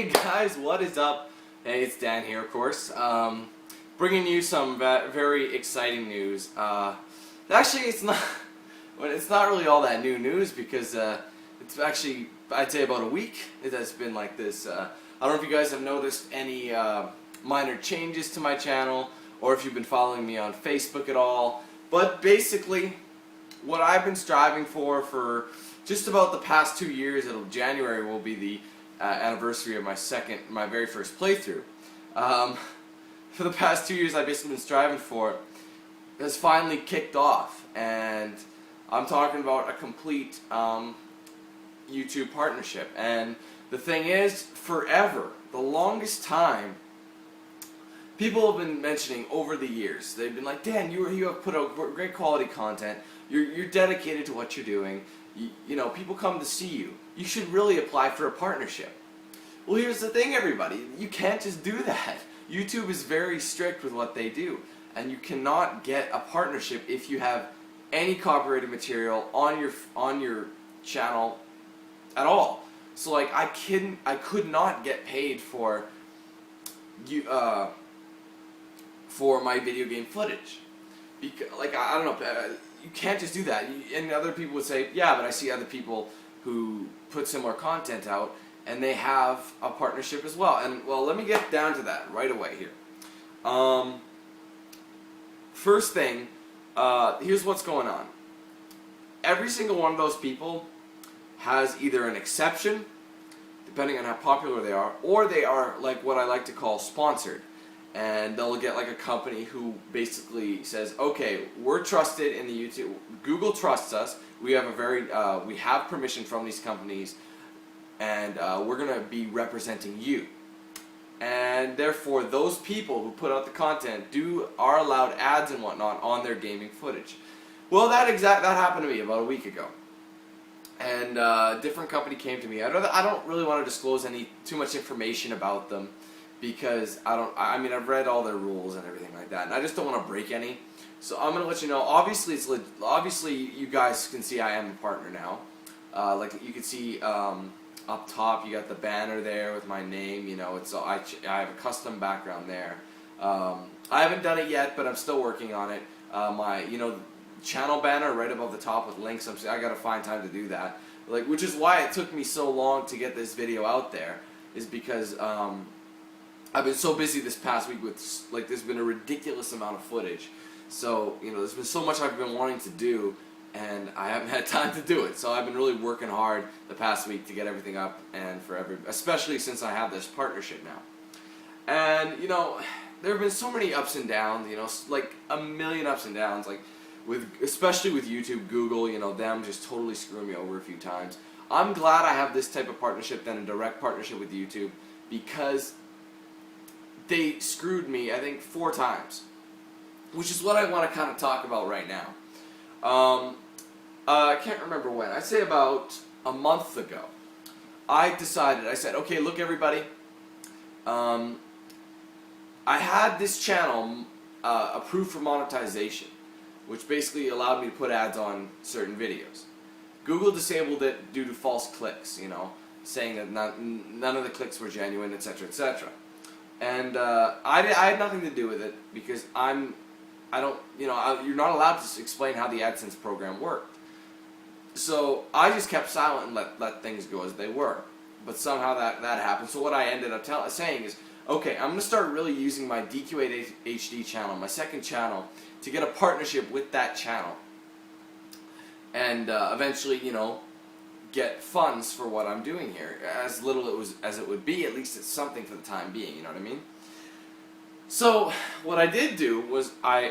Hey guys, what is up? Hey, it's Dan here, of course. Bringing you some very exciting news. Actually, it's not really all that new news because it's actually, I'd say, about a week it has been like this. I don't know if you guys have noticed any minor changes to my channel, or if you've been following me on Facebook at all. But basically, what I've been striving for just about the past 2 years, January will be the anniversary of my very first playthrough. For the past 2 years, I've basically been striving for it. Has finally kicked off, and I'm talking about a complete YouTube partnership. And the thing is, forever, the longest time, people have been mentioning over the years. They've been like, Dan, you have put out great quality content. You're dedicated to what you're doing. You know, people come to see you. You should really apply for a partnership. Well, here's the thing, everybody. You can't just do that. YouTube is very strict with what they do, and you cannot get a partnership if you have any copyrighted material on your channel at all. So, like, I could not get paid for my video game footage. Because, like, I don't know. You can't just do that. And other people would say, yeah, but I see other people who put similar content out, and they have a partnership as well. And, well, let me get down to that right away here. First thing, here's what's going on. Every single one of those people has either an exception, depending on how popular they are, or they are, like, what I like to call sponsored. And they'll get like a company who basically says, okay, we're trusted in the YouTube. Google trusts us. We have we have permission from these companies, and we're gonna be representing you. And therefore, those people who put out the content are allowed ads and whatnot on their gaming footage. Well, that happened to me about a week ago. And a different company came to me. I don't really want to disclose too much information about them, because I mean, I've read all their rules and everything like that, and I just don't want to break any. So I'm gonna let you know. Obviously, obviously you guys can see I am a partner now. Like you can see up top, you got the banner there with my name. You know, I have a custom background there. I haven't done it yet, but I'm still working on it. My channel banner right above the top with links. I gotta find time to do that. Like, which is why it took me so long to get this video out there, is because I've been so busy this past week with, like, there's been a ridiculous amount of footage. So, there's been so much I've been wanting to do, and I haven't had time to do it. So I've been really working hard the past week to get everything up, and especially since I have this partnership now. And, there have been so many ups and downs, like a million ups and downs, like, especially with YouTube, Google, them just totally screwing me over a few times. I'm glad I have this type of partnership than a direct partnership with YouTube, because they screwed me, I think, 4 times, which is what I want to kind of talk about right now. I can't remember when. I'd say about a month ago, I said, okay, look, everybody, I had this channel approved for monetization, which basically allowed me to put ads on certain videos. Google disabled it due to false clicks, saying that none of the clicks were genuine, etc., etc. And I had nothing to do with it, because you're not allowed to explain how the AdSense program worked. So I just kept silent and let things go as they were. But somehow that happened. So what I ended up saying is, okay, I'm going to start really using my DanQ8000 channel, my second channel, to get a partnership with that channel. And eventually, get funds for what I'm doing here. As little as it would be, at least it's something for the time being, you know what I mean? So what I did do was a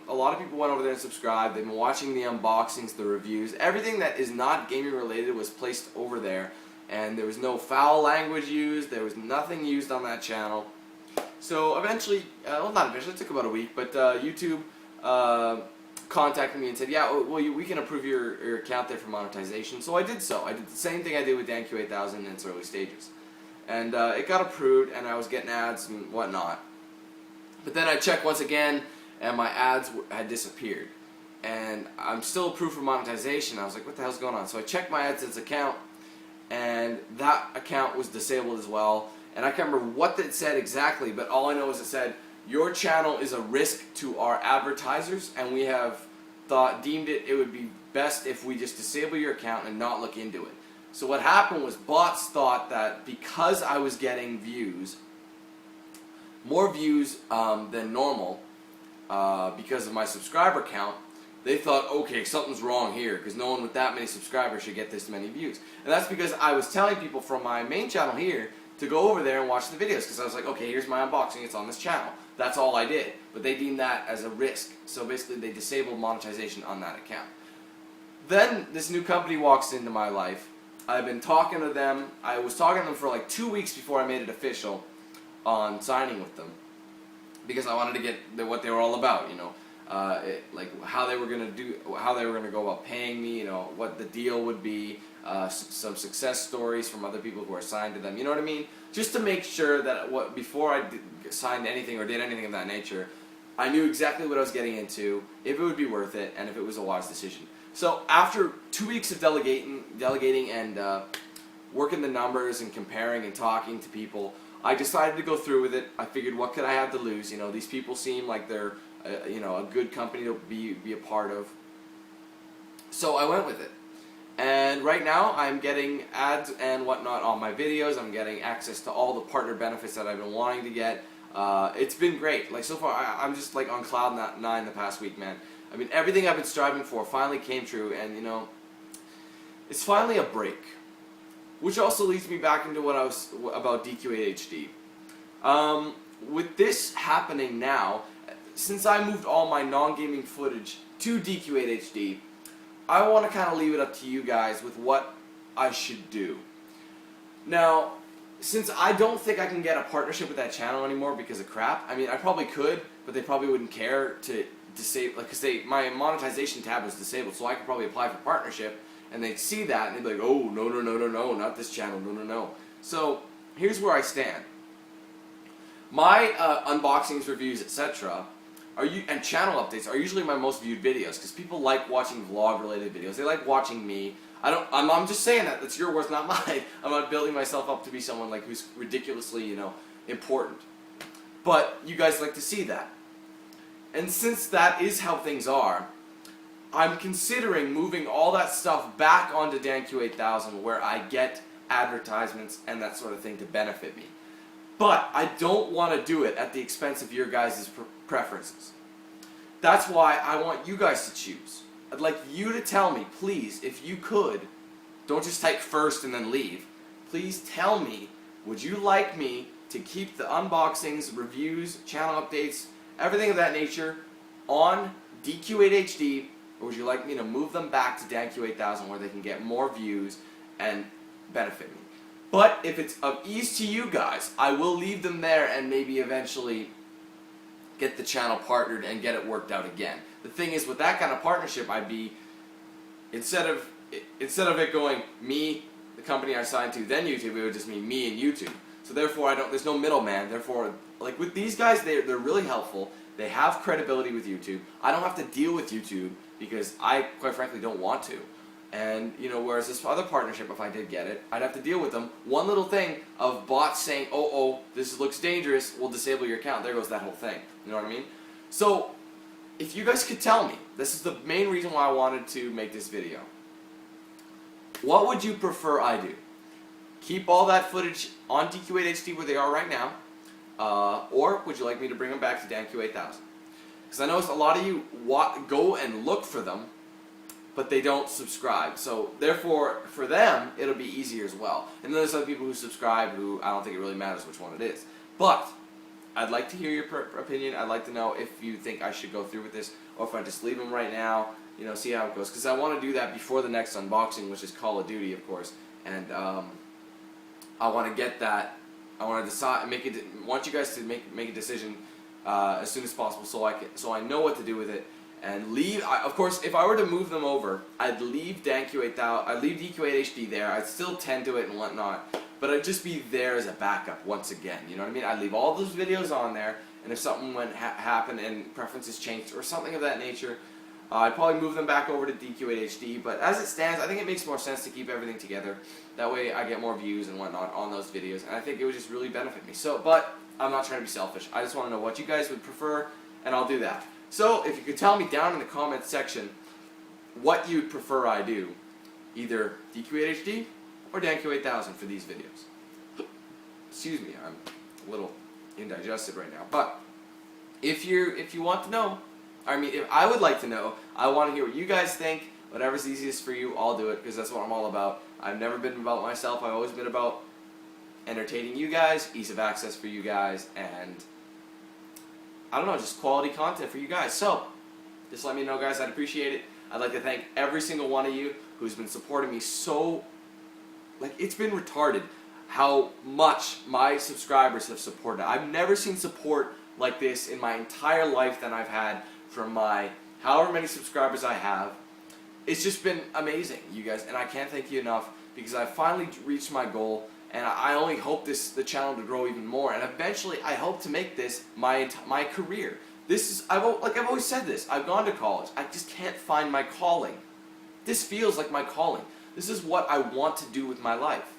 lot of people went over there and subscribed. They've been watching the unboxings, the reviews. Everything that is not gaming related was placed over there, and there was no foul language used. There was nothing used on that channel. So eventually, well, not eventually, it took about a week, but YouTube contacted me and said, yeah, well, we can approve your account there for monetization. So I did so. I did the same thing I did with DanQ8000 in its early stages. And it got approved, and I was getting ads and whatnot. But then I checked once again, and my ads had disappeared. And I'm still approved for monetization. I was like, what the hell's going on? So I checked my AdSense account, and that account was disabled as well. And I can't remember what it said exactly, but all I know is it said, your channel is a risk to our advertisers, and we have deemed it would be best if we just disable your account and not look into it. So what happened was bots thought that because I was getting views, more views than normal, because of my subscriber count, they thought, okay, something's wrong here, because no one with that many subscribers should get this many views. And that's because I was telling people from my main channel here to go over there and watch the videos, because I was like, okay, here's my unboxing, it's on this channel. That's all I did. But they deemed that as a risk, so basically they disabled monetization on that account. Then this new company walks into my life. I've been talking to them. I was talking to them for like 2 weeks before I made it official on signing with them, because I wanted to get what they were all about, you know. Like how they were gonna go about paying me, you know, what the deal would be, some success stories from other people who are signed to them, you know what I mean? Just to make sure that before I signed anything or did anything of that nature, I knew exactly what I was getting into, if it would be worth it, and if it was a wise decision. So after 2 weeks of delegating and working the numbers and comparing and talking to people, I decided to go through with it. I figured, what could I have to lose? You know, these people seem like they're you know, a good company to be a part of. So I went with it. And right now I'm getting ads and whatnot on my videos. I'm getting access to all the partner benefits that I've been wanting to get. It's been great. Like so far, I'm just like on cloud 9 the past week, man. I mean, everything I've been striving for finally came true, and you know, it's finally a break. Which also leads me back into what I was about DanQ8000. With this happening now, since I moved all my non-gaming footage to DanQ8000, I want to kind of leave it up to you guys with what I should do. Now, since I don't think I can get a partnership with that channel anymore because of crap, I mean, I probably could, but they probably wouldn't care to disable, like, because my monetization tab was disabled, so I could probably apply for partnership, and they'd see that, and they'd be like, oh, no, no, no, no, no, not this channel, no, no, no. So, here's where I stand. My unboxings, reviews, etc., and channel updates are usually my most viewed videos, because people like watching vlog-related videos. They like watching me. I'm just saying that. That's your words, not mine. I'm not building myself up to be someone like who's ridiculously, you know, important. But you guys like to see that. And since that is how things are, I'm considering moving all that stuff back onto DanQ8000, where I get advertisements and that sort of thing to benefit me. But I don't want to do it at the expense of your guys' preferences. That's why I want you guys to choose. I'd like you to tell me, please, if you could, don't just type first and then leave. Please tell me, would you like me to keep the unboxings, reviews, channel updates, everything of that nature on DanQ8000, or would you like me to move them back to DanQ8000 where they can get more views and benefit me? But if it's of ease to you guys, I will leave them there and maybe eventually get the channel partnered and get it worked out again. The thing is, with that kind of partnership, I'd be, instead of it going me, the company I signed to, then YouTube, it would just mean me and YouTube. So therefore, there's no middleman. Therefore, like with these guys, they're really helpful. They have credibility with YouTube. I don't have to deal with YouTube because I, quite frankly, don't want to. And, you know, whereas this other partnership, if I did get it, I'd have to deal with them. One little thing of bots saying, oh, this looks dangerous, we'll disable your account. There goes that whole thing. You know what I mean? So, if you guys could tell me, this is the main reason why I wanted to make this video. What would you prefer I do? Keep all that footage on DanQ8000 where they are right now, or would you like me to bring them back to DanQ8000? Because I noticed a lot of you go and look for them, but they don't subscribe. So therefore, for them, it'll be easier as well. And then there's other people who subscribe who I don't think it really matters which one it is. But I'd like to hear your opinion. I'd like to know if you think I should go through with this, or if I just leave them right now, you know, see how it goes. Because I want to do that before the next unboxing, which is Call of Duty, of course. And I want to get that. I want to decide, want you guys to make a decision as soon as possible, so I know what to do with it. And leave, of course, if I were to move them over, I'd leave DanQ8000, I'd leave DanQ8000 there, I'd still tend to it and whatnot, but I'd just be there as a backup once again, you know what I mean? I'd leave all those videos on there, and if something happened and preferences changed or something of that nature, I'd probably move them back over to DanQ8000, but as it stands, I think it makes more sense to keep everything together. That way I get more views and whatnot on those videos, and I think it would just really benefit me. So, but I'm not trying to be selfish. I just want to know what you guys would prefer, and I'll do that. So, if you could tell me down in the comments section what you'd prefer I do, either DanQ8000 or DanQ8000 for these videos. Excuse me, I'm a little indigested right now. But if you want to know, I mean, if I would like to know, I want to hear what you guys think. Whatever's easiest for you, I'll do it, because that's what I'm all about. I've never been about myself. I've always been about entertaining you guys, ease of access for you guys, and I don't know, just quality content for you guys. So, just let me know, guys. I'd appreciate it. I'd like to thank every single one of you who's been supporting me so, like, it's been retarded how much my subscribers have supported. I've never seen support like this in my entire life that I've had from my however many subscribers I have. It's just been amazing, you guys, and I can't thank you enough, because I finally reached my goal, and I only hope the channel to grow even more, and eventually I hope to make this my career. This is, I've always said this, I've gone to college, I just can't find my calling. This feels like my calling. This is what I want to do with my life.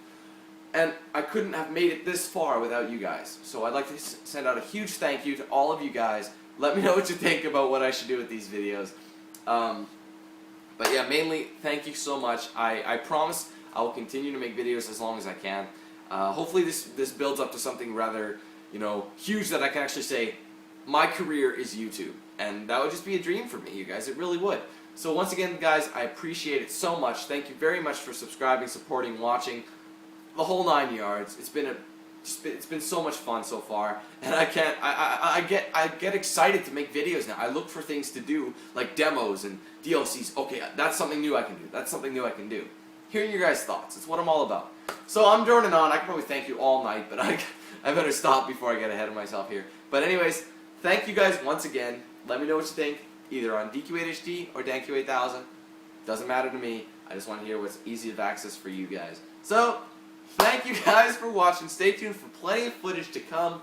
And I couldn't have made it this far without you guys. So I'd like to send out a huge thank you to all of you guys. Let me know what you think about what I should do with these videos. But yeah, mainly, thank you so much. I promise I will continue to make videos as long as I can. Hopefully this builds up to something rather, huge, that I can actually say, my career is YouTube. And that would just be a dream for me, you guys. It really would. So once again, guys, I appreciate it so much. Thank you very much for subscribing, supporting, watching, the whole 9 yards. It's been so much fun so far, and I get excited to make videos now. I look for things to do, like demos and DLCs. Okay, that's something new I can do. That's something new I can do. Hearing your guys' thoughts. It's what I'm all about. So I'm droning on. I could probably thank you all night, but I better stop before I get ahead of myself here. But anyways, thank you guys once again. Let me know what you think, either on DanQ8000 or DanQ8000. Doesn't matter to me. I just want to hear what's easy of access for you guys. So, thank you guys for watching. Stay tuned for plenty of footage to come.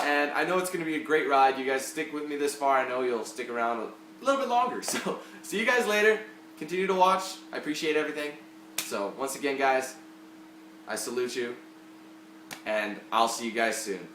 And I know it's going to be a great ride. You guys stick with me this far. I know you'll stick around a little bit longer. So, see you guys later. Continue to watch. I appreciate everything. So, once again, guys, I salute you. And I'll see you guys soon.